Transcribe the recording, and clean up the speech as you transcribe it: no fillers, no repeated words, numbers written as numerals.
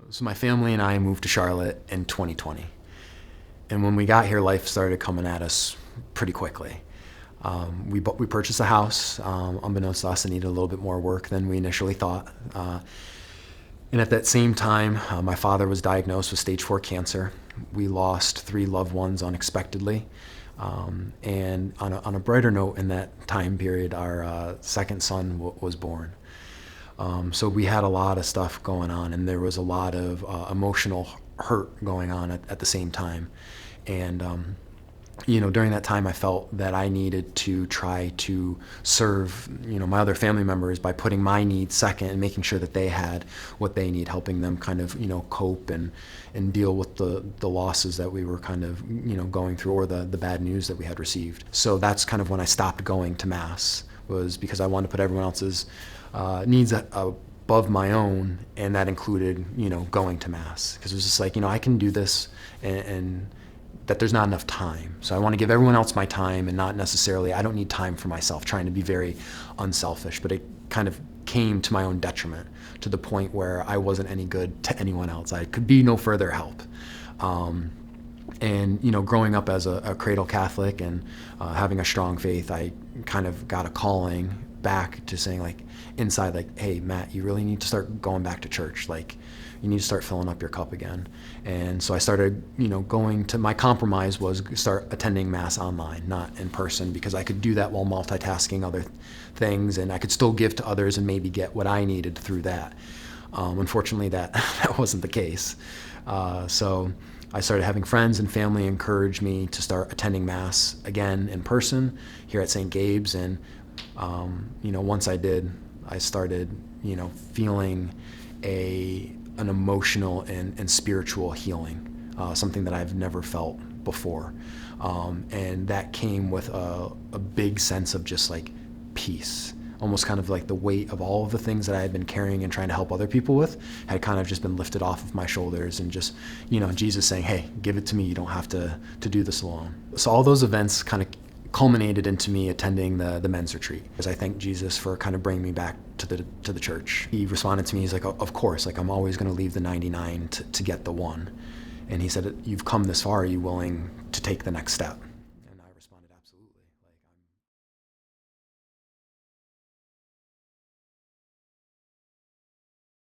So my family and I moved to Charlotte in 2020. And when we got here, life started coming at us pretty quickly. We purchased a house. Unbeknownst to us, it needed a little bit more work than we initially thought. And at that same time, my father was diagnosed with stage 4 cancer. We lost 3 loved ones unexpectedly. And on a brighter note, in that time period, our second son was born. So we had a lot of stuff going on, and there was a lot of emotional hurt going on at the same time. And during that time, I felt that I needed to try to serve, my other family members by putting my needs second and making sure that they had what they need, helping them kind of, cope and deal with the losses that we were kind of, going through, or the bad news that we had received. So that's kind of when I stopped going to Mass, was because I wanted to put everyone else's needs above my own, and that included, going to Mass. Because it was just like, I can do this, and that there's not enough time. So I want to give everyone else my time, and not necessarily, I don't need time for myself, trying to be very unselfish. But it kind of came to my own detriment, to the point where I wasn't any good to anyone else. I could be no further help. And growing up as a cradle Catholic and having a strong faith, I kind of got a calling back to saying, like, inside, like, hey, Matt, you really need to start going back to church. Like, you need to start filling up your cup again. And so I started, going to, my compromise was start attending Mass online, not in person, because I could do that while multitasking other things, and I could still give to others and maybe get what I needed through that. Unfortunately, that wasn't the case. So I started having friends and family encourage me to start attending Mass again in person here at St. Gabe's. And once I did, I started, feeling an emotional and spiritual healing, something that I've never felt before. And that came with a big sense of just like peace, almost kind of like the weight of all of the things that I had been carrying and trying to help other people with had kind of just been lifted off of my shoulders, and just, Jesus saying, hey, give it to me. You don't have to do this alone. So all those events kind of culminated into me attending the men's retreat, because I thank Jesus for kind of bringing me back to the church. He responded to me, he's like, of course, like, I'm always going to leave the 99 to get the one. And he said, you've come this far, are you willing to take the next step?